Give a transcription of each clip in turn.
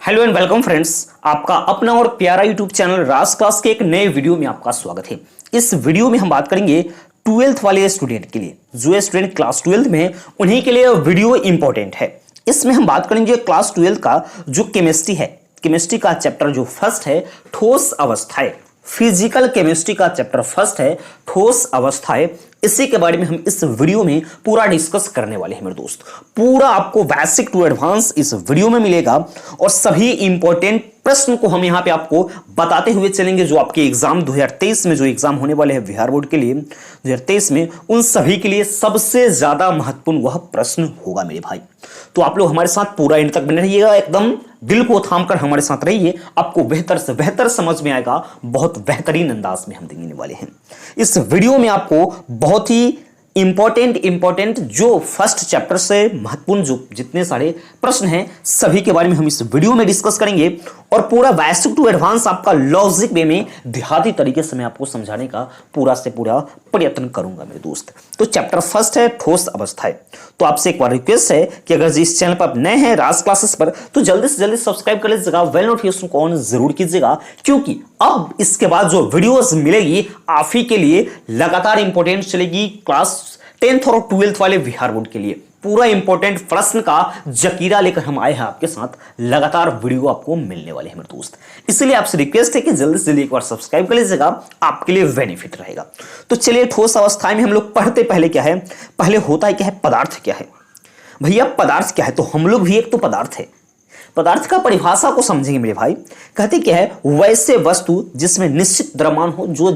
Hello and welcome friends, आपका अपना और प्यारा यूट्यूब चैनल राज क्लास के एक नए वीडियो में आपका स्वागत है। इस वीडियो में हम बात करेंगे 12th वाले स्टूडेंट के लिए, जो स्टूडेंट क्लास 12th में हैं उन्हीं के लिए वीडियो इंपॉर्टेंट है। इसमें हम बात करेंगे क्लास 12th का जो केमिस्ट्री है, केमिस्ट्री का चैप्टर जो फर्स्ट है ठोस अवस्थाएं। फिजिकल केमिस्ट्री का चैप्टर फर्स्ट है ठोस अवस्थाएं। इसी के बारे में हम इस वीडियो में पूरा डिस्कस करने वाले हैं मेरे दोस्त। पूरा आपको बेसिक टू एडवांस इस वीडियो में मिलेगा और सभी इंपॉर्टेंट प्रश्न को हम यहां पे आपको बताते हुए चलेंगे, जो आपके एग्जाम 2023 में जो एग्जाम होने वाले हैं बिहार बोर्ड के लिए 2023 में, उन सभी के लिए सबसे ज्यादा महत्वपूर्ण वह प्रश्न होगा मेरे भाई। तो आप लोग हमारे साथ पूरा एंड तक बने रहिएगा, एकदम दिल को थाम कर हमारे साथ रहिए, आपको बेहतर से बेहतर समझ में आएगा। बहुत बेहतरीन अंदाज में हम देने वाले हैं इस वीडियो में आपको बहुत ही इंपॉर्टेंट जो फर्स्ट चैप्टर से महत्वपूर्ण जो जितने सारे प्रश्न हैं सभी के बारे में हम इस वीडियो में डिस्कस करेंगे और पूरा बेसिक टू एडवांस आपका लॉजिक वे में देहाती तरीके से मैं आपको समझाने का पूरा से पूरा प्रयत्न करूंगा मेरे दोस्त। तो चैप्टर फर्स्ट है ठोस अवस्थाएं। तो आपसे एक बार रिक्वेस्ट है कि अगर इस चैनल पर आप नए हैं राज क्लासेस पर, तो जल्दी से जल्दी सब्सक्राइब कर लीजिएगा, बेल नोटिफिकेशन को ऑन जरूर कीजिएगा, क्योंकि अब इसके बाद जो वीडियोस मिलेगी आप ही के लिए लगातार इंपॉर्टेंट चलेगी क्लास 10th और 12th वाले बिहार बोर्ड के लिए। पूरा इंपॉर्टेंट प्रश्न का जकीरा लेकर हम आए हैं आपके साथ, लगातार वीडियो आपको मिलने वाले हैं मेरे दोस्त। इसलिए आपसे रिक्वेस्ट है कि जल्दी से जल्दी एक बार सब्सक्राइब कर लीजिएगा, आपके लिए बेनिफिट रहेगा। तो चलिए ठोस अवस्थाएं में हम लोग पढ़ते पहले क्या है, पहले होता है क्या है, पदार्थ क्या है। भैया पदार्थ क्या है, तो हम लोग भी एक तो पदार्थ है। पदार्थ का परिभाषा को समझेंगे मेरे भाई। कहते क्या है, वैसे वस्तु जिसमें निश्चित द्रव्यमान हो जो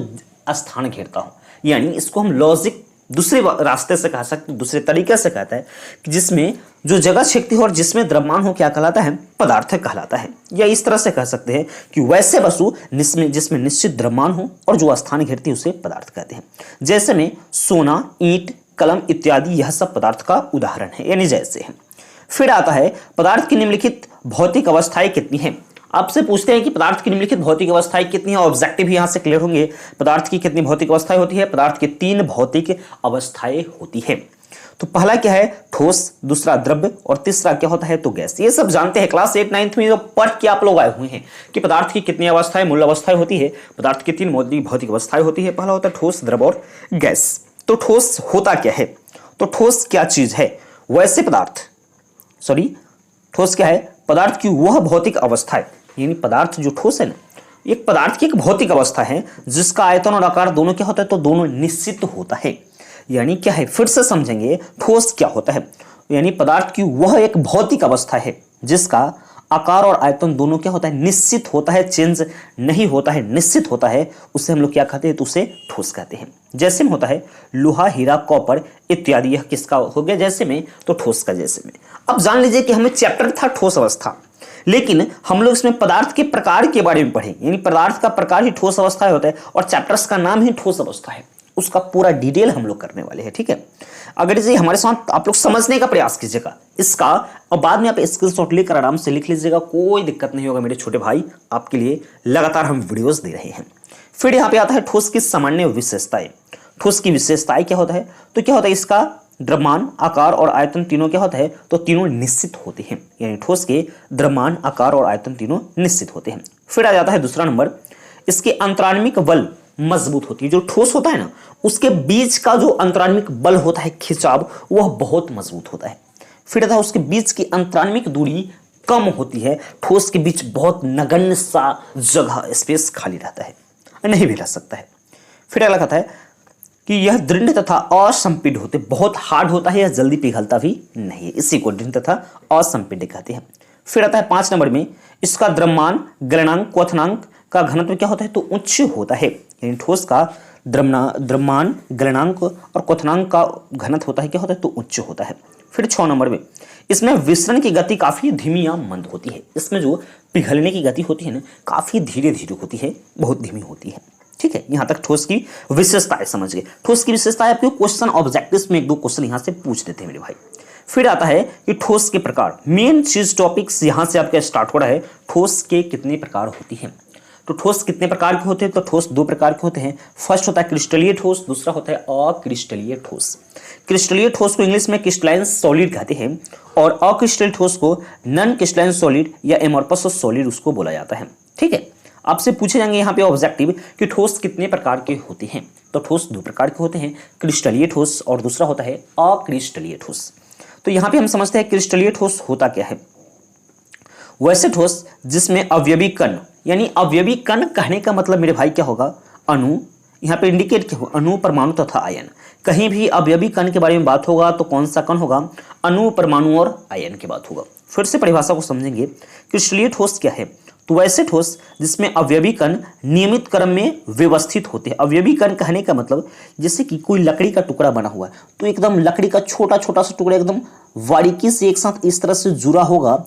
स्थान घेरता हो। यानी इसको हम लॉजिक दूसरे रास्ते से कह सकते, दूसरे तरीके से कहता है कि जिसमें जो जगह छेदती हो और जिसमें द्रव्यमान हो क्या कहलाता है, पदार्थ कहलाता है। या इस तरह से कह सकते हैं कि वैसे वस्तु जिसमें निश्चित द्रव्यमान हो और जो स्थान घेरती है उसे पदार्थ कहते हैं। जैसे में सोना, ईंट, कलम इत्यादि, यह सब पदार्थ का उदाहरण है, यानी जैसे है। फिर आता है पदार्थ की निम्नलिखित भौतिक अवस्थाएं कितनी है। आपसे पूछते हैं कि पदार्थ की निम्नलिखित भौतिक अवस्थाएं कितनी है, ऑब्जेक्टिव यहां से क्लियर होंगे। पदार्थ की कितनी भौतिक अवस्थाएं होती है, पदार्थ की 3 भौतिक अवस्थाएं होती है। तो पहला क्या है, ठोस, दूसरा द्रव्य और तीसरा क्या होता है, तो गैस। ये सब जानते हैं, क्लास 8 9th में पढ़ के आप लोग आए हुए हैं कि पदार्थ की कितनी अवस्थाएं, मूल अवस्थाएं होती है। पदार्थ की 3 भौतिक अवस्थाएं होती है। पहला होता है ठोस, द्रव्य और गैस। तो ठोस होता क्या है, तो ठोस क्या चीज है, वैसे पदार्थ ठोस क्या है, पदार्थ की वह भौतिक अवस्था है। यानी पदार्थ जो ठोस है ना, एक पदार्थ की एक भौतिक अवस्था है जिसका आयतन और आकार दोनों क्या होता है, तो दोनों निश्चित होता है। यानी क्या है, फिर से समझेंगे ठोस क्या होता है। यानी पदार्थ की वह एक भौतिक अवस्था है जिसका आकार और आयतन दोनों क्या होता है, निश्चित होता है, चेंज नहीं होता है, निश्चित होता है। उसे हम लोग क्या कहते हैं, तो उसे ठोस कहते हैं। जैसे में होता है लोहा, हीरा, कॉपर इत्यादि, यह किसका हो गया, जैसे में, तो ठोस का जैसे में। अब जान लीजिए कि हमें चैप्टर था ठोस अवस्था, लेकिन हम लोग इसमें पदार्थ के प्रकार के बारे में पढ़े। यानी पदार्थ का प्रकार ही ठोस अवस्था होता है और चैप्टर्स का नाम ही ठोस अवस्था है। उसका पूरा डिटेल हम लोग करने वाले हैं, ठीक है। अगर इसे हमारे साथ आप लोग समझने का प्रयास कीजिएगा इसका, और बाद में आप स्क्रीनशॉट लेकर आराम से लिख लीजिएगा, कोई दिक्कत नहीं होगा मेरे छोटे भाई। आपके लिए लगातार हम वीडियोस दे रहे हैं। फिर यहाँ पे आता है ठोस की सामान्य विशेषताएं। ठोस की विशेषताएं क्या होता है, तो क्या होता है, इसका द्रव्यमान, आकार और आयतन तीनों क्या होता है, तो तीनों निश्चित होते हैं। यानी ठोस के द्रव्यमान, आकार और आयतन तीनों निश्चित होते हैं। फिर आ जाता है दूसरा नंबर, इसके अंतराण्विक बल मजबूत होती है। जो ठोस होता है ना, उसके बीच का जो अंतराण्विक बल होता है, खिंचाव, वह बहुत मजबूत होता है। फिर आता है उसके बीच की अंतराण्विक दूरी कम होती है। ठोस के बीच बहुत नगण्य सा जगह, स्पेस खाली रहता है, नहीं भी रह सकता है। फिर अगला कहता है कि यह दृढ़ तथा असंपीड्य होते, बहुत हार्ड होता है, यह जल्दी पिघलता भी नहीं है, इसी को दृढ़ तथा असंपीड्य कहते हैं। फिर आता है 5 नंबर में, इसका द्रव्यमान, गलनांक, क्वथनांक का घनत्व क्या होता है, तो उच्च होता है। यानी ठोस का द्रव्यमान, गलनांक और क्वथनांक का घनत्व होता है, क्या होता है, तो उच्च होता है। फिर 6 नंबर में, इसमें विसरण की गति काफी धीमी या मंद होती है। इसमें जो पिघलने की गति होती है ना, काफी धीरे धीरे होती है, बहुत धीमी होती है, ठीक है। यहां तक ठोस की विशेषताएं समझ गए। ठोस की विशेषताएं आपको क्वेश्चन ऑब्जेक्टिव्स में 1-2 क्वेश्चन यहां से पूछ देते हैं मेरे भाई। फिर आता है कि ठोस के प्रकार, मेन चीज टॉपिक्स यहां से आपका स्टार्ट हो रहा है, ठोस के कितने प्रकार होती है। तो ठोस कितने प्रकार के होते हैं? तो ठोस दो प्रकार के होते हैं। फर्स्ट होता है क्रिस्टलीय ठोस, दूसरा होता है अक्रिस्टलीय ठोस। क्रिस्टलीय ठोस को इंग्लिश में क्रिस्टलाइन सॉलिड कहते हैं और अक्रिस्टलीय ठोस को नॉन क्रिस्टलाइन सॉलिड या एमोर्फस सॉलिड उसको बोला जाता है। ठीक है, आपसे पूछे जाएंगे यहाँ पे ऑब्जेक्टिव कि ठोस कितने प्रकार के होते हैं। तो ठोस दो प्रकार के होते हैं, क्रिस्टलीय ठोस और दूसरा होता है अक्रिस्टलीय ठोस। तो यहाँ पे हम समझते हैं क्रिस्टलीय ठोस होता क्या है। वैसे ठोस जिसमें अवयवी कण, यानी अवयवी कण कहने का मतलब मेरे भाई क्या होगा? अणु, यहाँ पे इंडिकेट क्या होगा? अणु, परमाणु तथा आयन। कहीं भी अवयवी कण के बारे में बात होगा तो कौन सा कण होगा? अणु, परमाणु और आयन की बात होगा। फिर से परिभाषा को समझेंगे। क्रिस्टलीय ठोस क्या है? तो वैसे ठोस जिसमें अवयवी कण नियमित क्रम में व्यवस्थित होते हैं। अवयवी कण कहने का मतलब जैसे कि कोई लकड़ी का टुकड़ा बना हुआ है तो एकदम लकड़ी का छोटा छोटा सा टुकड़ा एकदम बारीकी से एक साथ इस तरह से जुड़ा होगा,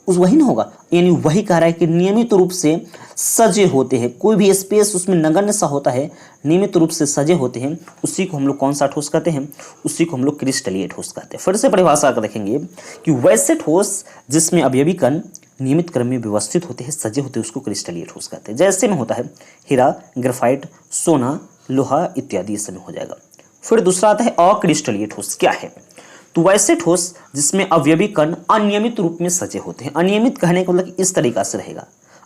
उस वही ना होगा, यानी वही कह रहा है कि नियमित रूप से सजे होते हैं, कोई भी स्पेस उसमें नगण्य सा होता है, नियमित रूप से सजे होते हैं, उसी को हम लोग कौन सा ठोस कहते हैं? उसी को हम लोग क्रिस्टलीय ठोस कहते हैं। फिर से परिभाषा कर देखेंगे कि वैसे ठोस जिसमें अवयवी कण नियमित क्रम में व्यवस्थित होते हैं, सजे होते हैं, उसको क्रिस्टलीय ठोस कहते हैं। जैसे में होता है हीरा, ग्रेफाइट, सोना, लोहा इत्यादि, इस समय हो जाएगा। फिर दूसरा आता है अक्रिस्टलीय ठोस। क्या है? तो वैसे ठोस जिसमें अवयवी कण अनियमित रूप में सजे होते हैं। अनियमित कहने का मतलब इस तरीका से रहेगा,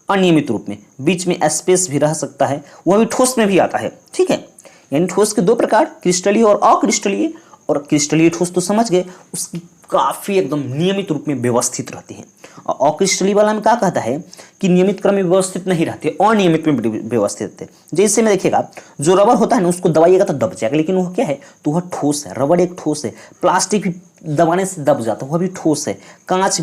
अनियमित रूप में, बीच में स्पेस भी रह सकता है, वह भी ठोस में भी आता है। ठीक है, यानी ठोस के दो प्रकार, क्रिस्टलीय और अक्रिस्टलीय। और क्रिस्टलीय ठोस तो समझ गए, उसकी काफी एकदम नियमित रूप में व्यवस्थित रहती है। और अक्रिस्टलीय वाला में क्या कहता है कि नियमित क्रम में व्यवस्थित नहीं रहते, अनियमित में व्यवस्थित रहते। जैसे में देखिएगा जो रबर होता है ना, उसको दबाइएगा तो दब जाएगा, लेकिन वह क्या है? तो वह ठोस है। रबर एक ठोस है। प्लास्टिक भी दबाने से दब जाता है, वह भी ठोस है। कांच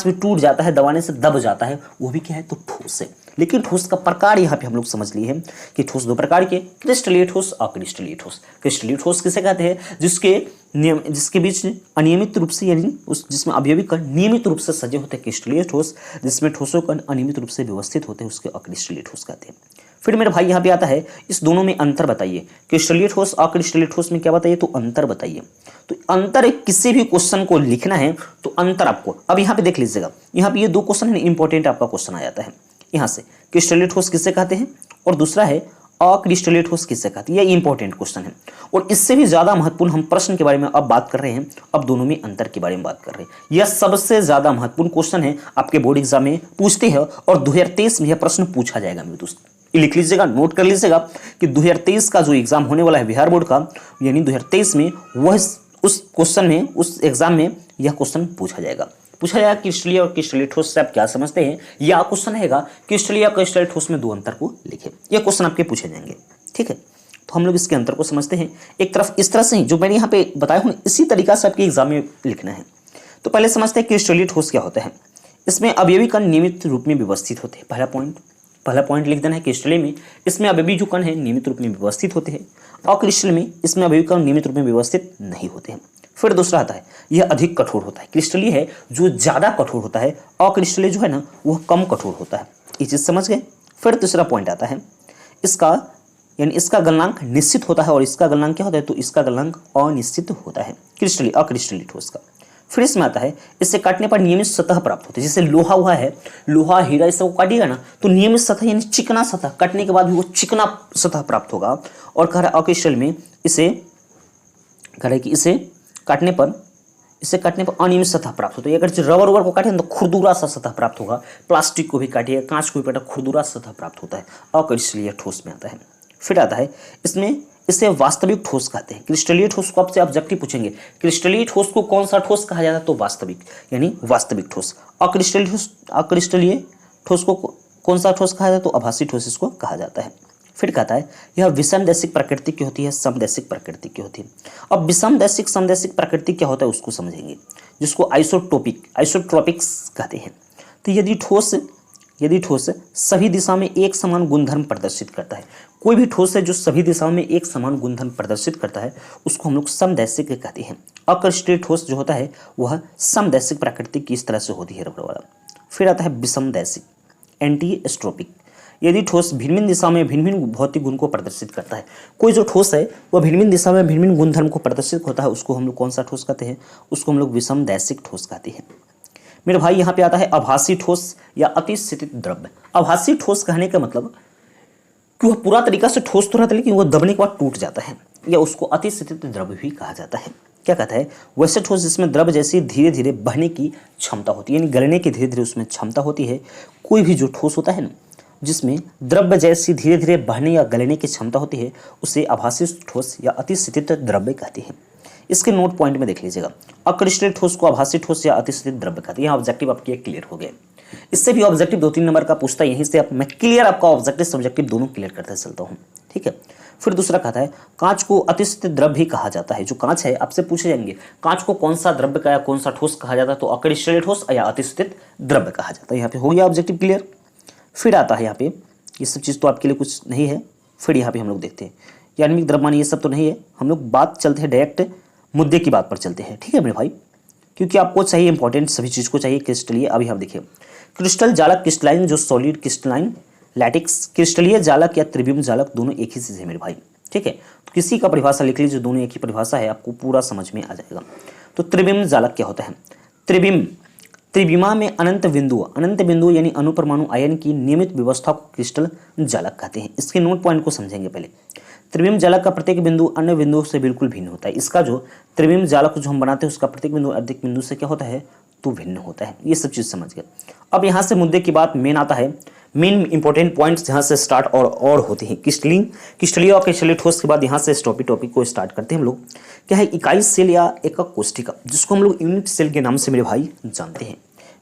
भी टूट जाता है, दबाने से दब जाता है, वो भी क्या है? तो ठोस है। लेकिन ठोस का प्रकार यहाँ पे हम लोग समझ लिए हैं कि ठोस दो प्रकार के, क्रिस्टलीय ठोस, अक्रिस्टलीय ठोस। क्रिस्टलीय ठोस किसे कहते हैं? जिसके बीच अनियमित रूप से, यानी उस जिसमें अवयवी कण नियमित रूप से सजे होते हैं, क्रिस्टलीय ठोस। जिसमें ठोसों कण अनियमित रूप से व्यवस्थित होते हैं, उसके अक्रिस्टलीय ठोस कहते हैं। फिर मेरे भाई यहाँ पे आता है, इस दोनों में अंतर बताइए। क्रिस्टलीय ठोस, अक्रिस्टलीय ठोस में क्या बताइए? तो अंतर बताइए। तो अंतर किसी भी क्वेश्चन को लिखना है तो अंतर आपको अब यहाँ पे देख लीजिएगा। यहाँ पे ये दो क्वेश्चन है, इंपॉर्टेंट आपका क्वेश्चन आ जाता है यहाँ से। क्रिस्टलीय ठोस किसे कहते हैं और दूसरा है अक्रिस्टलीय ठोस किसे कहते हैं। ये इंपॉर्टेंट क्वेश्चन है और इससे भी ज्यादा महत्वपूर्ण हम प्रश्न के बारे में अब बात कर रहे हैं। अब दोनों में अंतर के बारे में बात कर रहे हैं। यह सबसे ज्यादा महत्वपूर्ण क्वेश्चन है, आपके बोर्ड एग्जाम में पूछते हैं और 2023 में यह प्रश्न पूछा जाएगा मेरे दोस्त। लिख लीजिएगा, नोट कर लीजिएगा कि 2023 का जो एग्जाम होने वाला है बिहार बोर्ड का, यानी 2023 में वह उस क्वेश्चन में, उस एग्जाम में यह क्वेश्चन पूछा जाएगा। क्रिस्टलीय और क्रिस्टलीय ठोस से आप क्या समझते हैं, यह क्वेश्चन रहेगा। क्रिस्टलीय और क्रिस्टलीय ठोस में दो अंतर को लिखे, यह क्वेश्चन आपके पूछे जाएंगे। ठीक है, तो हम लोग इसके अंतर को समझते हैं। एक तरफ इस तरह से ही जो मैंने यहाँ पे बताया हूँ, इसी तरीका से आपके एग्जाम में लिखना है। तो पहले समझते हैं क्रिस्टलीय ठोस क्या होता है। इसमें अवयवी कण नियमित रूप में व्यवस्थित होते हैं। पहला पॉइंट लिख देना है। क्रिस्टलीय में इसमें अवयवी जो कण है नियमित रूप में व्यवस्थित होते हैं, और क्रिस्टल में इसमें अवयवी कण नियमित रूप में व्यवस्थित नहीं होते हैं। फिर दूसरा आता है, यह अधिक कठोर होता है। क्रिस्टलीय है जो ज्यादा कठोर होता है, और क्रिस्टलीय जो है ना वह कम कठोर होता है। ये चीज समझ गए। फिर तीसरा पॉइंट आता है, इसका यानी इसका गलनांक निश्चित होता है और इसका गलनांक क्या होता है? तो इसका गलनांक अनिश्चित होता है, क्रिस्टलीय अक्रिस्टलीय ठोस का। फिर इसमें आता है, इससे काटने पर नियमित सतह प्राप्त होती है। जैसे लोहा हुआ है, लोहा हीरा इस सबको काटिएगा ना तो नियमित सतह यानी चिकना सतह, काटने के बाद भी वो चिकना सतह प्राप्त होगा। और कह रहा है अक्रिस्टल में इसे कह रहा है कि इसे काटने पर अनियमित सतह प्राप्त होता है। अगर रबर को काटे तो खुरदुरा सा सतह प्राप्त होगा। प्लास्टिक को भी काटिए, कांच को भी काटे, खुरदुरा सतह प्राप्त होता है, अक्रिस्टलीय ठोस में आता है। फिर आता है इसमें इसे वास्तविक ठोस कहते हैं। क्रिस्टलीय ठोस को आपसे ऑब्जेक्टिव पूछेंगे, क्रिस्टलीय ठोस को कौन सा ठोस कहा जाता है? तो वास्तविक, यानी वास्तविक ठोस। अक्रिस्टलीय ठोस को कौन सा ठोस कहा जाता है? तो आभासी ठोस इसको कहा जाता है। फिर कहता है यह विषमदैशिक प्रकृति की होती है, समदैशिक प्रकृति की होती है। अब विषमदैशिक समदैशिक प्रकृति क्या होता है उसको समझेंगे, जिसको आइसोट्रोपिक्स कहते हैं। तो यदि ठोस सभी दिशा में एक समान गुणधर्म प्रदर्शित करता है, कोई भी ठोस है जो सभी दिशाओं में एक समान गुणधर्म प्रदर्शित करता है, उसको हम लोग समदैशिक कहते हैं। अक्रिस्टलीय ठोस जो होता है वह समदैशिक प्रकृति की इस तरह से होती है, रबड़ वाला। फिर आता है विषमदैशिक, एंटीस्ट्रोपिक। यदि ठोस भिन्न भिन्न दिशा में भिन्न भिन्न भौतिक गुण को प्रदर्शित करता है, कोई जो ठोस है वह भिन्न भिन्न दिशा में भिन्न भिन्न गुणधर्म को प्रदर्शित होता है, उसको हम लोग कौन सा ठोस कहते हैं? उसको हम लोग विषमदैशिक ठोस कहते हैं। मेरे भाई यहाँ पे आता है आभासी ठोस या अतिस्थितित द्रव्य। आभासी ठोस कहने का मतलब कि वह पूरा तरीका से ठोस तो रहता है लेकिन वह दबने के बाद टूट जाता है, या उसको अतिस्थितित द्रव्य भी कहा जाता है। क्या कहता है, वैसे ठोस जिसमें द्रव्य जैसी धीरे धीरे बहने की क्षमता होती है, यानी गलने की धीरे धीरे उसमें क्षमता होती है। कोई भी जो ठोस होता है ना जिसमें द्रव्य जैसी धीरे धीरे बहने या गलने की क्षमता होती है उसे आभासी ठोस या अतिस्थितित द्रव्य कहते हैं। इसके नोट पॉइंट में देख लीजिएगा, अक्रिस्टलीय ठोस को आभासी ठोस या अतिस्थितित द्रव्य कहते हैं। यहाँ ऑब्जेक्टिव आपके क्लियर हो गए। इससे भी ऑब्जेक्टिव 2-3 नंबर का पूछता है, यहीं से मैं क्लियर आपका ऑब्जेक्टिव सब्जेक्टिव दोनों क्लियर करते चलता हूँ। ठीक है, फिर दूसरा कहता है कांच को अतिस्थितित द्रव्य भी कहा जाता है। जो कांच है आपसे पूछे जाएंगे कांच को कौन सा द्रव्य का या कौन सा ठोस कहा जाता है, तो अक्रिस्टलीय ठोस या अतिस्थितित द्रव्य कहा जाता है। यहाँ पे हो गया ऑब्जेक्टिव क्लियर। फिर आता है यहाँ पे, ये सब चीज़ तो आपके लिए कुछ नहीं है। फिर यहाँ पे हम लोग देखते हैं यानी द्रव्यमान, ये सब तो नहीं है। हम लोग बात चलते हैं डायरेक्ट मुद्दे की बात पर चलते हैं। ठीक है मेरे भाई, क्योंकि आपको चाहिए इंपॉर्टेंट सभी चीज़ को चाहिए क्रिस्टलीय। अभी हम देखिए क्रिस्टल जालक क्रिस्टलाइन जो सॉलिड क्रिस्टलाइन लैटिक्स क्रिस्टलीय जालक या त्रिविम जालक दोनों एक ही चीज़ है मेरे भाई। ठीक है, तो किसी का परिभाषा लिख लीजिए, दोनों एक ही परिभाषा है, आपको पूरा समझ में आ जाएगा। तो त्रिविम जालक क्या होता है, त्रिविमा में अनंत बिंदु यानी अणुपरमाणु आयन की नियमित व्यवस्था को क्रिस्टल जालक कहते हैं। इसके नोट पॉइंट को समझेंगे पहले। त्रिविम जालक का प्रत्येक बिंदु अन्य बिंदुओं से बिल्कुल भिन्न होता है। इसका जो त्रिविम जालक जो हम बनाते हैं उसका प्रत्येक बिंदु अधिक बिंदु से क्या होता है, तो भिन्न होता है। ये सब चीज़ समझ गए। अब यहाँ से मुद्दे की बात मेन आता है, मेन इंपॉर्टेंट पॉइंट्स जहाँ से स्टार्ट और होते हैं। क्रिस्टलीय और क्रिस्टलीय ठोस के बाद यहाँ से टॉपिक को स्टार्ट करते हैं हम लोग। क्या है, इकाई सेल या एकक कोशिका, जिसको हम लोग यूनिट सेल के नाम से मेरे भाई जानते हैं।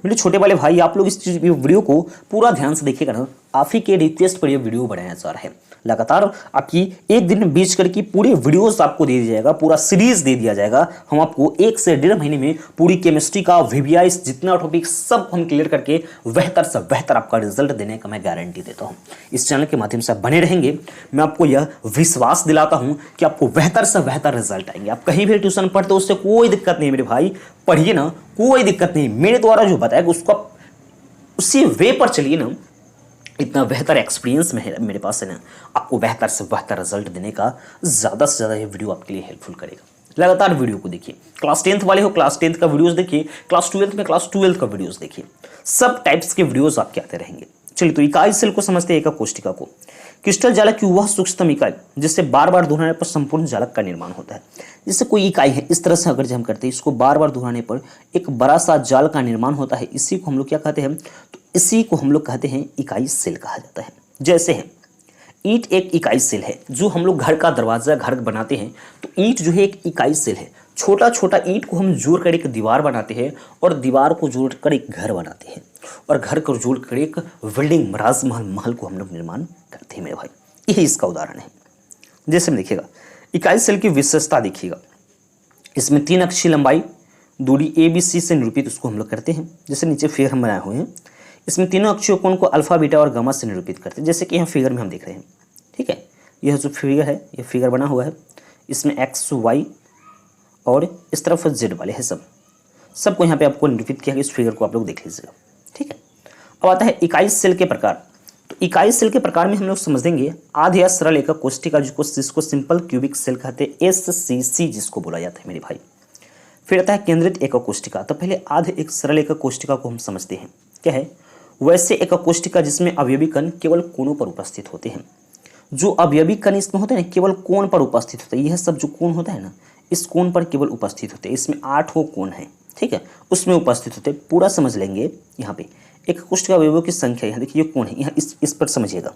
मेरे छोटे वाले भाई, आप लोग इस चीज वीडियो को पूरा ध्यान से देखिएगा ना, आप ही के रिक्वेस्ट पर यह वीडियो बनाया जा रहा है। लगातार आपकी एक दिन बीच करके पूरे वीडियोस आपको दे दिया जाएगा, पूरा सीरीज दे दिया जाएगा। हम आपको 1 से 1.5 महीने में पूरी केमिस्ट्री का VBI जितना टॉपिक सब हम क्लियर करके बेहतर से बेहतर आपका रिजल्ट देने का मैं गारंटी देता हूं। इस चैनल के माध्यम से बने रहेंगे, मैं आपको यह विश्वास दिलाता हूं कि आपको बेहतर से बेहतर रिजल्ट आएंगे। आप कहीं भी ट्यूशन पढ़ते हो उससे कोई दिक्कत नहीं मेरे भाई, पढ़िए ना, कोई दिक्कत नहीं। मेरे द्वारा जो बताएगा उसको आप उसी वे पर चलिए ना, इतना बेहतर एक्सपीरियंस में है मेरे पास है ना, आपको बेहतर से बेहतर रिजल्ट देने का ज़्यादा से ज़्यादा ये वीडियो आपके लिए हेल्पफुल करेगा। लगातार वीडियो को देखिए, क्लास 10th वाले हो क्लास 10th का वीडियोस देखिए, क्लास 12th में क्लास 12th का वीडियोस देखिए, सब टाइप्स के वीडियोस आपके आते रहेंगे। चलिए तो इकाई सेल को समझते हैं, एकक कोशिका को। क्रिस्टल जालक की वह सूक्ष्मतम इकाई जिससे बार बार दोहराने पर संपूर्ण जालक का निर्माण होता है। जैसे कोई इकाई है, इस तरह से अगर हम करते हैं, इसको बार बार दोहराने पर एक बड़ा सा जाल का निर्माण होता है। इसी को हम लोग क्या कहते हैं, तो इसी को हम लोग कहते हैं इकाई सेल कहा जाता है। जैसे है ईंट एक इकाई सेल है, जो हम लोग घर का दरवाजा घर बनाते हैं तो ईंट जो है एक इकाई सेल है। छोटा छोटा ईंट को हम जोड़कर एक दीवार बनाते हैं और दीवार को जोड़कर एक घर बनाते हैं और घर को जोड़कर एक बिल्डिंग महल को हम लोग निर्माण करते हैं मेरे भाई। यही इसका उदाहरण है। जैसे में देखिएगा इकाई सेल की विशेषता देखिएगा, इसमें 3 अक्षीय लंबाई दूरी ABC से निरूपित उसको हम लोग करते हैं। जैसे नीचे फिगर हम बनाए हुए हैं, इसमें तीनों अक्षीय कोण को अल्फा बीटा और गामा से निरूपित करते हैं। जैसे कि यहाँ फिगर में हम देख रहे हैं। ठीक है, यह जो फिगर है, ये फिगर बना हुआ है, इसमें X Y और इस तरफ Z वाले हैं, सबको यहाँ पे आपको निरूपित किया गया। इस फिगर को आप लोग देख लीजिएगा। ठीक है, अब आता है इकाई सेल के प्रकार। तो इकाई सेल के प्रकार में हम लोग समझ देंगे आधे या सरल एकक कोशिका, जिसको सिंपल क्यूबिक सेल कहते हैं, SCC जिसको बोला जाता है मेरे भाई। फिर आता है केंद्रित एकक कोशिका। तो पहले आधे एक सरल एकक कोशिका को हम समझते हैं। क्या है, वैसे एकक कोशिका जिसमें अवयवी कण केवल कोनों पर उपस्थित होते हैं। जो अवयवी कण इसमें होते हैं ना, केवल कोण पर उपस्थित होते हैं। यह सब जो कोण होता है ना, इस कोण पर केवल उपस्थित होते हैं। इसमें 8 कोण है। ठीक है, उसमें उपस्थित होते हैं। पूरा समझ लेंगे। यहाँ पे एक कोशिका अवयवों की संख्या, यहाँ देखिए कोण है, यहाँ इस पर समझिएगा,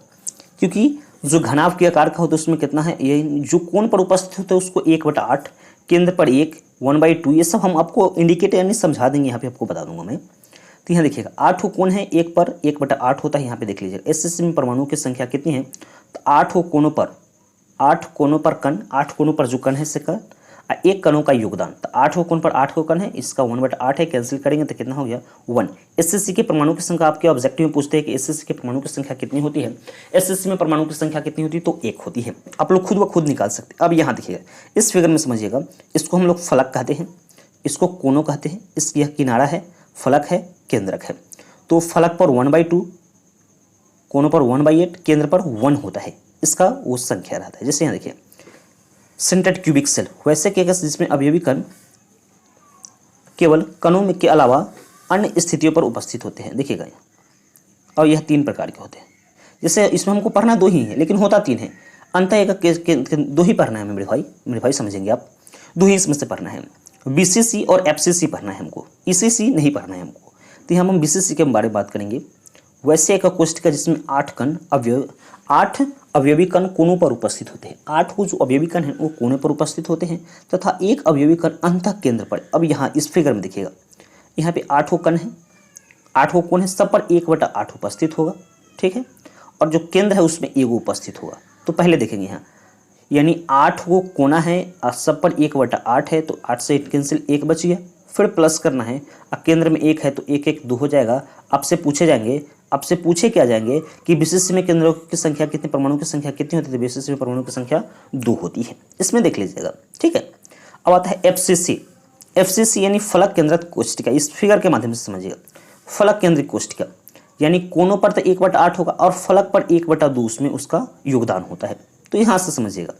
क्योंकि जो घनाभ के आकार का होता है उसमें कितना है, ये जो कोण पर उपस्थित होता है उसको 1/8, केंद्र पर 1, 1/2, ये सब हम आपको इंडिकेट यानी समझा देंगे। यहाँ पे आपको बता दूंगा मैं। तो यहाँ देखिएगा 8 कोण है, 1 पर 1/8 होता है। यहाँ पे देख लीजिएगा SCC में परमाणु की संख्या कितनी है, तो 8 कोणों पर कण, 8 कोणों पर जो कण है इसका एक कणों का योगदान। तो 8 कोण पर 8 कण है, इसका 1/8 है, कैंसिल करेंगे तो कितना हो गया 1। SCC के परमाणु की संख्या आपके ऑब्जेक्टिव में पूछते हैं कि SCC के परमाणु की संख्या कितनी होती है। SCC में परमाणु की संख्या कितनी होती है, तो 1 होती है। आप लोग खुद ब खुद निकाल सकते हैं। अब यहाँ देखिएगा इस फिगर में समझिएगा, इसको हम लोग फलक कहते हैं, इसको कोनों कहते हैं। इस यह किनारा है, फलक है, केंद्रक है। तो फलक पर 1/2, कोनों पर 1/8, केंद्र पर 1 होता है। इसका वो संख्या रहता है। जैसे यहाँ देखिए सेंट्रेड क्यूबिक सेल, वैसे केस जिसमें अवयवी कण केवल कणों में के अलावा अन्य स्थितियों पर उपस्थित होते हैं। देखिएगा यहाँ, और यह 3 प्रकार के होते हैं। जैसे इसमें हमको पढ़ना 2 ही है, लेकिन होता 3 है। अंतः एक 2 ही पढ़ना है मेरे भाई समझेंगे आप, 2 ही इसमें से पढ़ना है। बीसीसी और एफसीसी पढ़ना है हमको, ईसीसी नहीं पढ़ना है हमको। तो यहाँ हम बीसीसी के बारे में बात करेंगे। वैसे एक कोष्ठिका जिसमें 8 अवयवी कण कोनों पर उपस्थित होते हैं। 8 जो अवयवी कण हैं वो कोने पर उपस्थित होते हैं तथा एक अवयवी कण अंतः केंद्र पर। अब यहाँ इस फिगर में देखिएगा, यहाँ पे 8 कण है, 8 कोण है, सब पर 1/8 उपस्थित होगा, ठीक है। और जो केंद्र है उसमें 1 उपस्थित होगा। तो पहले देखेंगे यहाँ, यानी 8 कोना है और सब पर 1/8 है, तो 8 से 8 कैंसिल, 1 बच गया। फिर प्लस करना है, और केंद्र में 1 है तो 1 1 2 हो जाएगा। आपसे पूछे क्या जाएंगे कि बीसीसी में केंद्रों की संख्या कितनी, परमाणु की संख्या कितनी होती है? तो बीसीसी में परमाणु की संख्या 2 होती है। इसमें देख लीजिएगा, ठीक है। अब आता है एफसीसी यानी फलक केंद्रित कोष्ठिका। इस फिगर के माध्यम से समझिएगा, फलक केंद्रित कोष्ठिका यानी कोनों पर तो 1/8 होगा और फलक पर 1/2 उसमें उसका योगदान होता है। तो यहाँ से समझिएगा,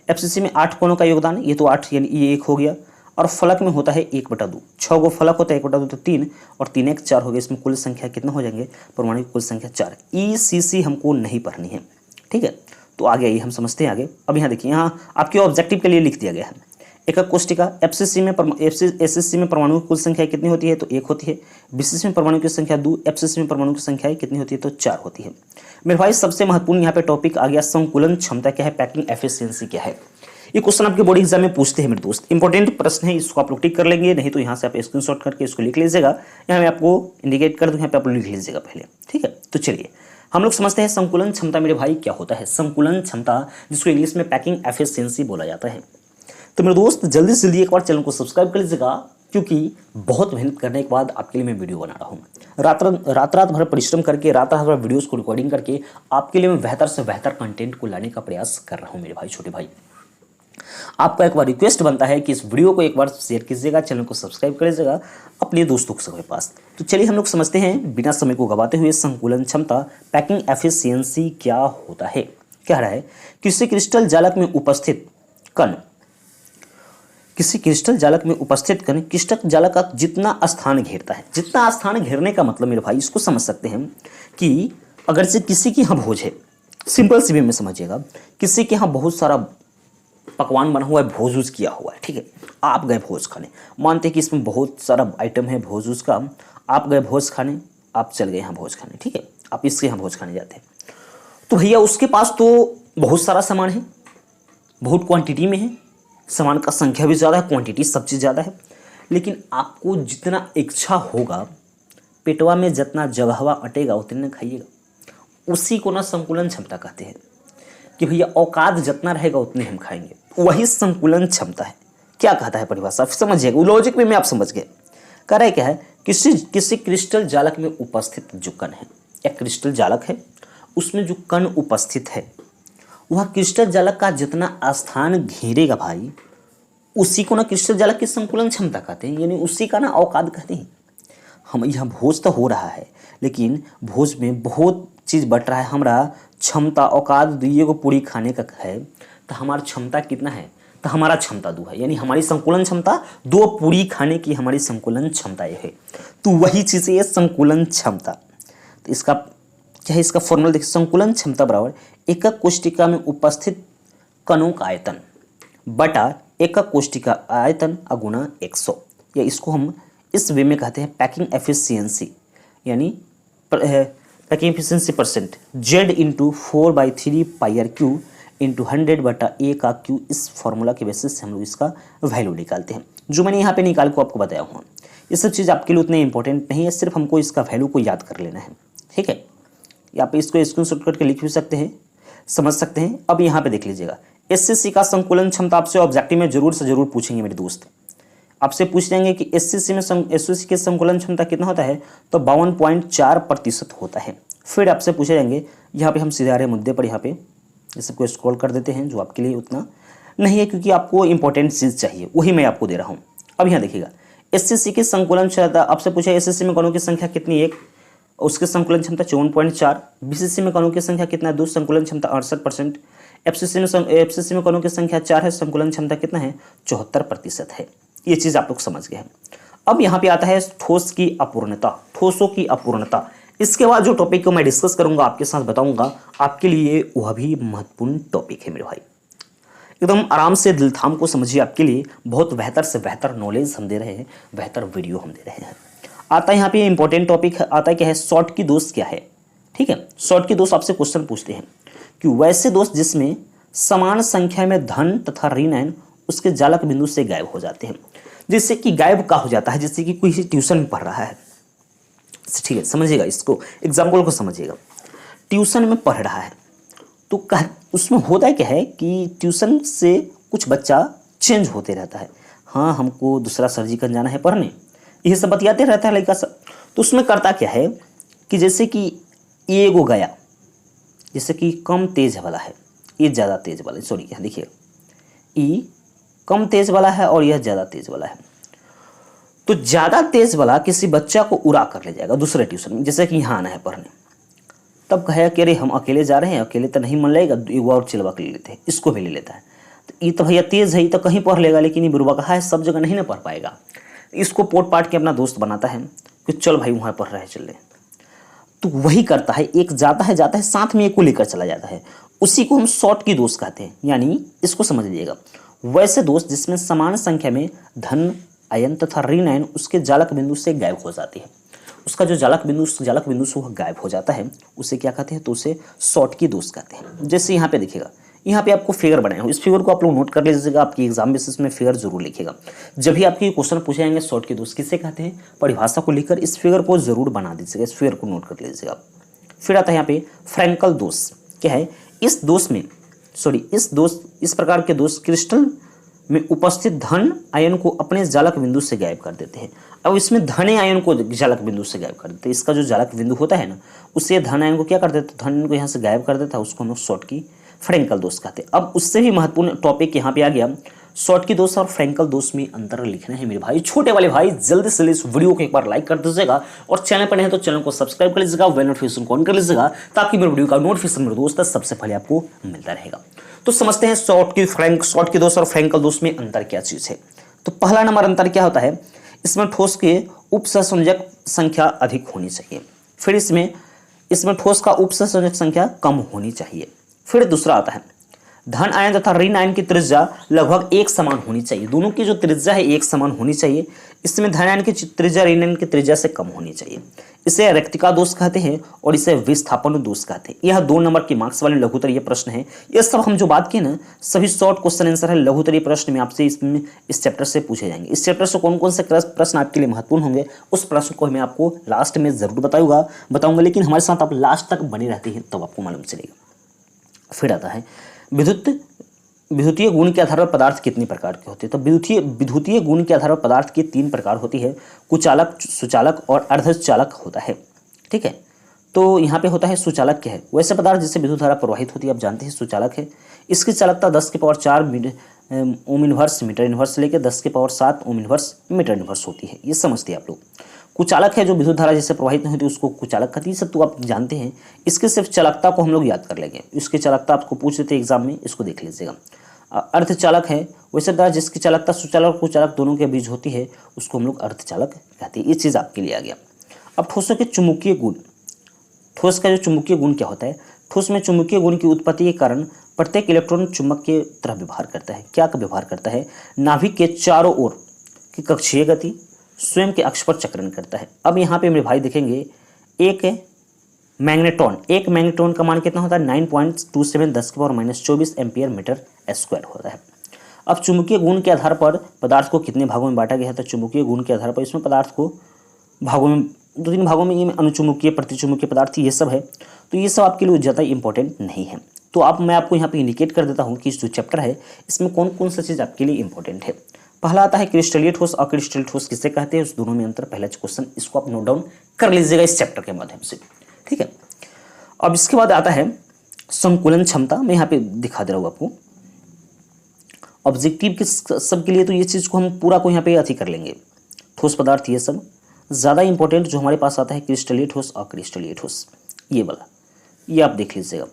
एफसीसी में 8 कोनों का योगदान है, ये तो 8 यानी ये 1 हो गया, और फलक में होता है 1/2। 6 गो फलक होता है, 1/2 तो 3 और 3 1 4 हो गया। इसमें कुल संख्या कितना हो जाएंगे? परमाणु की कुल संख्या 4। ईसीसी हमको नहीं पढ़नी है, ठीक है। तो आगे आइए हम समझते हैं आगे। अब यहाँ देखिए, यहाँ आपके ऑब्जेक्टिव के लिए लिख दिया गया है। एकक कोष्ठिका एफसीसी में एससीसी में परमाणु की कुल संख्या कितनी होती है? तो 1 होती है। बीसीसी में परमाणु की संख्या 2, एफसीसी में परमाणु की संख्या कितनी होती है? तो 4 होती है। मेरे भाई सबसे महत्वपूर्ण यहाँ पे टॉपिक आ गया, संकुलन क्षमता क्या है, पैकिंग एफिशिएंसी क्या है। ये क्वेश्चन आपके बोर्ड एग्जाम में पूछते हैं मेरे दोस्त, इंपॉर्टेंट प्रश्न है, इसको आप लोग टिक कर लेंगे, नहीं तो यहाँ से आप स्क्रीनशॉट करके इसको लिख लीजिएगा। यहाँ मैं आपको इंडिकेट कर दूँ, यहाँ पे आप लिख लीजिएगा पहले, ठीक है। तो चलिए हम लोग समझते हैं संकुलन क्षमता मेरे भाई क्या होता है। संकुलन क्षमता जिसको इंग्लिश में पैकिंग एफिशिएंसी बोला जाता है। तो मेरे दोस्त जल्दी से जल्दी एक बार चैनल को सब्सक्राइब कर लीजिएगा, क्योंकि बहुत मेहनत करने के बाद आपके लिए मैं वीडियो बना रहा हूँ। रात भर परिश्रम करके, रात भर वीडियोस को रिकॉर्डिंग करके आपके लिए मैं बेहतर से बेहतर कंटेंट को लाने का प्रयास कर रहा हूँ मेरे भाई, छोटे भाई। आपका एक बार रिक्वेस्ट बनता है कि इस वीडियो को एक बार शेयर कीजिएगा, चैनल को सब्सक्राइब कर लीजिएगा अपने दोस्तों के पास। तो चलिए हम लोग समझते हैं बिना समय को गवाते हुए, संकुलन क्षमता पैकिंग एफिशिएंसी क्या होता है। कह रहा है किसी क्रिस्टल जालक में उपस्थित कण, क्रिस्टल जालक का जितना स्थान घेरता है, जितना स्थान घेरने का मतलब मेरे भाई इसको समझ सकते हैं कि अगर से किसी के यहाँ भोज है, सिंपल सी वे में समझिएगा, किसी के यहाँ बहुत सारा पकवान बना हुआ है, भोज उज किया हुआ है, ठीक है। आप गए भोज खाने, मानते हैं कि इसमें बहुत सारा आइटम है भोज उज का, आप गए भोज खाने, आप चल गए यहाँ भोज खाने, ठीक है। आप इसके यहाँ भोज खाने जाते हैं, तो भैया उसके पास तो बहुत सारा सामान है, बहुत क्वांटिटी में है, सामान का संख्या भी ज़्यादा है, क्वांटिटी सब चीज़ ज़्यादा है, लेकिन आपको जितना इच्छा होगा, पेटवा में जितना जगहवा अटेगा उतने खाइएगा। उसी को ना संकुलन क्षमता कहते हैं कि भैया औकात जितना रहेगा उतने हम खाएंगे, वही संकुलन क्षमता है। क्या कहता है परिभाषा समझिएगा, वो लॉजिक में आप समझ गए। कह रहे क्या है, किसी क्रिस्टल जालक में उपस्थित जो कण है, एक क्रिस्टल जालक है, उसमें जो कण उपस्थित है वह क्रिस्टल जालक का जितना स्थान घेरेगा भाई, उसी को ना क्रिस्टल जालक की संकुलन क्षमता कहते हैं, यानी उसी का ना औकात कहते हैं। हम यहाँ भोज तो हो रहा है, लेकिन भोज में बहुत चीज़ बट रहा है, हमारा क्षमता औकात 2 को पूरी खाने का है, तो हमारा क्षमता कितना है? तो हमारा क्षमता 2 है, यानी हमारी संकुलन क्षमता 2 पूरी खाने की हमारी संकुलन क्षमता ये है। तो वही चीज़ है संकुलन क्षमता। तो इसका क्या है, इसका फॉर्मूला देखिए, संकुलन क्षमता बराबर एकक कोष्ठिका में उपस्थित कणों का आयतन बटा एकक कोष्ठिका आयतन गुणा 100, या इसको हम इस वे में कहते हैं पैकिंग एफिशिएंसी, यानी packing efficiency percent Z into 4/3 πRQ into 100/A का Q। इस फॉर्मूला के बेसिस से हम लोग इसका वैल्यू निकालते हैं, जो मैंने यहाँ पे निकाल को आपको बताया हूँ। ये सब चीज़ आपके लिए उतने इंपॉर्टेंट नहीं है, सिर्फ हमको इसका वैल्यू को याद कर लेना है, ठीक है। यहाँ पे इसको स्क्रीनशॉट करके लिख भी सकते हैं, समझ सकते हैं। अब यहाँ पे देख लीजिएगा, एससीसी का संकुलन क्षमता आपसे ऑब्जेक्टिव में जरूर से जरूर पूछेंगे मेरे दोस्त। आपसे पूछ लेंगे कि एससीसी के संकुलन क्षमता कितना होता है, तो 52.4% होता है। फिर आपसे पूछे जाएंगे, यहाँ पे हम सीधे आ रहे मुद्दे पर, यहाँ पे इस सबको स्क्रॉल कर देते हैं, जो आपके लिए उतना नहीं है, क्योंकि आपको इंपॉर्टेंट चीज़ चाहिए, वही मैं आपको दे रहा हूँ। अब यहाँ देखिएगा, एससीसी की संकुलन क्षमता आपसे पूछा, एससीसी में कणों की संख्या कितनी? 1, उसके संकुलन क्षमता 54.4। बीसीसी में कणों की संख्या कितना है? 2, संकुलन क्षमता 68%। एफसीसी में कणों की संख्या 4 है, संकुलन क्षमता कितना है? 74% है। ये चीज़ आप लोग समझ गए हैं। अब यहाँ पे आता है ठोस की अपूर्णता, ठोसों की अपूर्णता। इसके बाद जो टॉपिक को मैं डिस्कस करूंगा आपके साथ बताऊंगा, आपके लिए वह भी महत्वपूर्ण टॉपिक है मेरे भाई। एकदम आराम से दिल थाम को समझिए, आपके लिए बहुत बेहतर से बेहतर नॉलेज हम दे रहे हैं, बेहतर वीडियो हम दे रहे हैं। आता है यहाँ पे इंपॉर्टेंट टॉपिक आता है क्या है, शॉर्ट की दोष क्या है। ठीक है, शॉर्ट की दोष आपसे क्वेश्चन पूछते हैं कि वैसे दोष जिसमें समान संख्या में धन तथा ऋण आयन उसके जालक बिंदु से गायब हो जाते हैं। जिससे कि गायब का हो जाता है, जैसे कि कोई ट्यूशन में पढ़ रहा है, ठीक है, समझिएगा इसको, एग्जाम्पल को समझिएगा। ट्यूशन में पढ़ रहा है तो उसमें होता है क्या है कि ट्यूशन से कुछ बच्चा चेंज होते रहता है। हाँ, हमको दूसरा सर्जिकल जाना है पढ़ने, यह सब बतियाते रहता है लड़का सब। तो उसमें करता क्या है कि जैसे कि ए को गया, जैसे कि कम तेज वाला है, ये ज़्यादा तेज वाला है, सॉरी यहाँ देखिए, ई कम तेज वाला है और यह ज़्यादा तेज वाला है। तो ज़्यादा तेज वाला किसी बच्चा को उड़ा कर ले जाएगा दूसरे ट्यूशन में, जैसे कि यहाँ आना है पढ़ने। तब कहे कि अरे हम अकेले जा रहे हैं, अकेले तो नहीं मन लगेगा, एक और चिलवा कर ले लेते हैं, इसको भी ले लेता है। तो ये तो भैया तेज है, ये तो कहीं पढ़ लेगा, लेकिन ये बुरबा कहा है सब जगह नहीं ना पढ़ पाएगा। इसको पोट पाट के अपना दोस्त बनाता है कि चल भाई वहाँ पढ़ रहा है, चल ले। तो वही करता है, एक जाता है साथ में एक को लेकर चला जाता है, उसी को हम शॉर्ट की दोस्त कहते हैं। यानी इसको समझ लीजिएगा, वैसे दोस्त जिसमें समान संख्या में धन आयन तथा ऋण आयन उसके जालक बिंदु से गायब हो जाती है। उसका जो जालक बिंदु से वह गायब हो जाता है, उसे क्या कहते हैं, तो उसे शॉर्ट की दोष कहते हैं। जैसे यहाँ पे देखिएगा, यहाँ पे आपको फिगर बनाए हो, इस फिगर को आप लोग नोट कर लीजिएगा, आपकी एग्जाम बेसिस में फिगर जरूर लिखिएगा। जब भी आपके क्वेश्चन पूछे जाएंगे शॉर्ट की दोष किसे कहते हैं, परिभाषा को लिखकर इस फिगर को जरूर बना दीजिएगा, इस फिगर को नोट कर लीजिएगा। फिर आता है यहाँ पे फ्रैंकल दोष। क्या है, इस प्रकार के दोष क्रिस्टल में उपस्थित धन आयन को अपने जालक बिंदु से गायब कर देते हैं। अब इसमें धन आयन को जालक बिंदु से गायब कर देते हैं। इसका जो जालक बिंदु होता है ना, उससे धन आयन को क्या कर देते हैं, धन को यहाँ से गायब कर देता है, उसको हम लोग शॉर्ट की फ्रैंकल दोष कहते हैं। अब उससे भी महत्वपूर्ण टॉपिक यहाँ पे आ गया, शॉर्ट की दोष और फ्रैंकल दोष में अंतर लिखना है मेरे भाई। छोटे वाले भाई जल्दी से इस वीडियो को एक बार लाइक कर दीजिएगा, और चैनल पर नहीं है तो चैनल को सब्सक्राइब कर लीजिएगा, बेल नोटिफिकेशन को ऑन कर लीजिएगा, ताकि मेरे वीडियो का नोटिफिकेशन मेरे दोस्त सबसे पहले आपको मिलता रहेगा। तो समझते हैं शॉर्ट की दोष और फ्रैंकल दोष में अंतर क्या चीज है। तो पहला नंबर अंतर क्या होता है, इसमें ठोस के उपसंयोजक संख्या अधिक होनी चाहिए। फिर इसमें ठोस का उपसंयोजक संख्या कम होनी चाहिए। फिर दूसरा आता है धन आयन तथा ऋण आयन की त्रिज्या लगभग एक समान होनी चाहिए। दोनों की जो त्रिज्या है एक समान होनी चाहिए। इसमें धन आयन की त्रिज्या ऋण आयन की त्रिज्या से कम होनी चाहिए। इसे रेक्तिका दोष कहते हैं और इसे विस्थापन दोष कहते हैं। यह 2 नंबर के मार्क्स वाले लघुत्तरीय प्रश्न है। ये सब हम जो बात किए ना, सभी शॉर्ट क्वेश्चन आंसर है लघुत्तरीय प्रश्न में आपसे इस चैप्टर से पूछे जाएंगे। इस चैप्टर से कौन कौन से प्रश्न आपके लिए महत्वपूर्ण होंगे, उस प्रश्न को मैं आपको लास्ट में जरूर बताऊंगा, लेकिन हमारे साथ आप लास्ट तक बने रहते हैं तब आपको मालूम चलेगा। फिर आता है विद्युतीय गुण के आधार पर पदार्थ कितने प्रकार के होते हैं। तो विद्युतीय गुण के आधार पर पदार्थ के 3 प्रकार होती है, कुचालक, सुचालक और अर्धचालक होता है। ठीक है, तो यहाँ पे होता है सुचालक क्या है, वैसे पदार्थ जिससे विद्युत धारा प्रवाहित होती है, आप जानते हैं सुचालक है। इसकी चालकता 10 के power 4 ohm inverse metre inverse लेकर 10 के power 7 ohm inverse metre inverse होती है। ये समझते हैं आप लोग। कुचालक है जो विद्युत धारा जिससे प्रवाहित नहीं होती उसको कुचालक कहती है। सब तो आप जानते हैं। इसके सिर्फ चालकता को हम लोग याद कर लेंगे, इसकी चालकता आपको पूछ लेते हैं एग्जाम में, इसको देख लीजिएगा। अर्धचालक है वैसे पदार्थ जिसकी चालकता सुचालक और कुचालक दोनों के बीच होती है, उसको हम लोग अर्धचालक कहते हैं। ये चीज़ आपके लिए आ गया। अब ठोसों के चुंबकीय गुण, ठोस का जो चुंबकीय गुण क्या होता है, ठोस में चुंबकीय गुण की उत्पत्ति के कारण प्रत्येक इलेक्ट्रॉन चुंबक के तरह व्यवहार करता है। क्या व्यवहार करता है, नाभिक के चारों ओर की कक्षीय गति स्वयं के अक्ष पर चक्रण करता है। अब यहाँ पे मेरे भाई देखेंगे एक मैग्नेट्रॉन का मान कितना होता है, 9.27 10 के पावर -24 एम्पियर मीटर स्क्वायर होता है। अब चुंबकीय गुण के आधार पर पदार्थ को कितने भागों में बांटा गया है, तो चुंबकीय गुण के आधार पर इसमें पदार्थ को भागों में 2-3 भागों में, ये अनुचुंबकीय प्रतिचुंबकीय पदार्थ ये सब है। तो ये सब आपके लिए ज़्यादा इंपॉर्टेंट नहीं है। तो मैं आपको यहाँ पे इंडिकेट कर देता हूँ कि जो चैप्टर है इसमें कौन कौन सा चीज़ आपके लिए इंपॉर्टेंट है। पहला आता है क्रिस्टलीय ठोस, अक्रिस्टलीय ठोस किसे कहते हैं, उस दोनों में अंतर। पहला क्वेश्चन इसको आप नोट डाउन कर लीजिएगा इस चैप्टर के माध्यम से। ठीक है, अब इसके बाद आता है संकुलन क्षमता। मैं यहाँ पे दिखा दे रहा हूँ आपको ऑब्जेक्टिव के सब के लिए। तो ये चीज़ को हम पूरा को यहाँ पे अथी कर लेंगे, ठोस पदार्थ ये सब। ज़्यादा इंपॉर्टेंट जो हमारे पास आता है क्रिस्टलीय ठोस, अक्रिस्टलीय ठोस, ये वाला, ये आप देख लीजिएगा।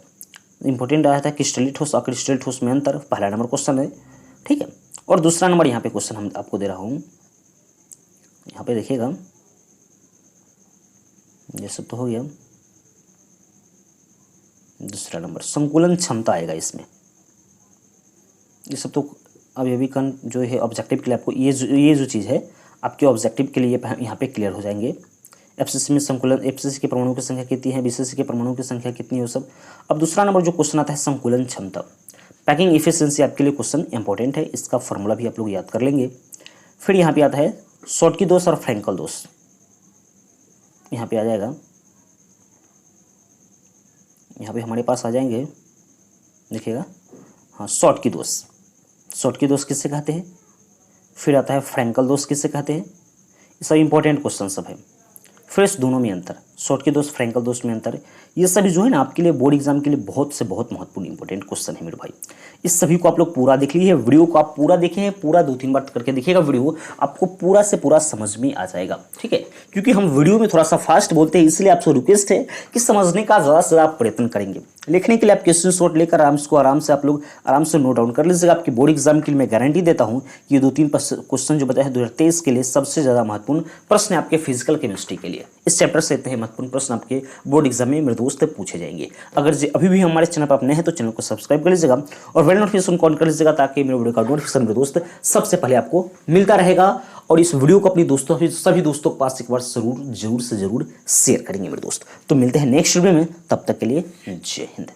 इंपॉर्टेंट आया था क्रिस्टलीय ठोस अक्रिस्टलीय ठोस में अंतर, पहला नंबर क्वेश्चन है। ठीक है, और दूसरा नंबर यहाँ पे क्वेश्चन हम आपको दे रहा हूँ, यहाँ पे देखिएगा, ये सब तो हो गया। दूसरा नंबर संकुलन क्षमता आएगा इसमें। ये सब तो अभी अभी कन जो है ऑब्जेक्टिव के लिए आपको ये जो चीज़ है आपके ऑब्जेक्टिव के लिए यहाँ पे क्लियर हो जाएंगे। एफसीसी में संकुलन, एफसीसी के परमाणु की संख्या कितनी है, बीसीसी के परमाणु की संख्या कितनी है, वो सब। अब दूसरा नंबर जो क्वेश्चन आता है संकुलन क्षमता, पैकिंग इफिशियंसी आपके लिए क्वेश्चन इंपॉर्टेंट है, इसका फॉर्मूला भी आप लोग याद कर लेंगे। फिर यहाँ पे आता है शॉटकी दोष और फ्रैंकल दोष, यहाँ पे आ जाएगा, यहाँ पे हमारे पास आ जाएंगे, देखिएगा, हाँ शॉटकी दोष, शॉटकी दोष किससे कहते हैं, फिर आता है फ्रैंकल दोष किससे कहते हैं, ये सब इंपॉर्टेंट क्वेश्चन सब है। फिर इस दोनों में अंतर, शॉटकी दोष फ्रैंकल दोष में अंतर, ये सभी जो है ना आपके लिए बोर्ड एग्जाम के लिए बहुत से बहुत महत्वपूर्ण इंपॉर्टेंट क्वेश्चन है मेरे भाई। इस सभी को आप लोग पूरा देख लीजिए, वीडियो को आप पूरा देखें, पूरा 2-3 बार करके देखिएगा, वीडियो आपको पूरा से पूरा समझ में आ जाएगा, ठीक है। क्योंकि हम वीडियो में थोड़ा सा फास्ट बोलते हैं, इसलिए आपसे रिक्वेस्ट है कि समझने का ज़्यादा से ज़्यादा प्रयत्न करेंगे। लिखने के लिए आप क्वेश्चन शॉट लेकर आराम से आप लोग आराम से नोट डाउन कर लीजिएगा। आपकी बोर्ड एग्जाम के लिए मैं गारंटी देता हूँ कि ये 2-3 क्वेश्चन जो बताया है 2023 के लिए सबसे ज़्यादा महत्वपूर्ण प्रश्न आपके फिजिकल केमिस्ट्री के लिए, इस चैप्टर से इतने महत्वपूर्ण प्रश्न आपके बोर्ड एग्जाम में मेरे दोस्त पूछे जाएंगे। अगर अभी भी हमारे चैनल पर आप नए हैं तो चैनल को सब्सक्राइब कर लीजिएगा और बेल नोटिफिकेशन ऑन कर लीजिएगा, ताकि मेरे वीडियो का नोटिफिकेशन मेरे दोस्त सबसे पहले आपको मिलता रहेगा। और इस वीडियो को अपनी दोस्तों सभी दोस्तों के पास एक बार जरूर से जरूर शेयर करेंगे मेरे दोस्त। तो मिलते हैं नेक्स्ट वीडियो में, तब तक के लिए जय हिंद।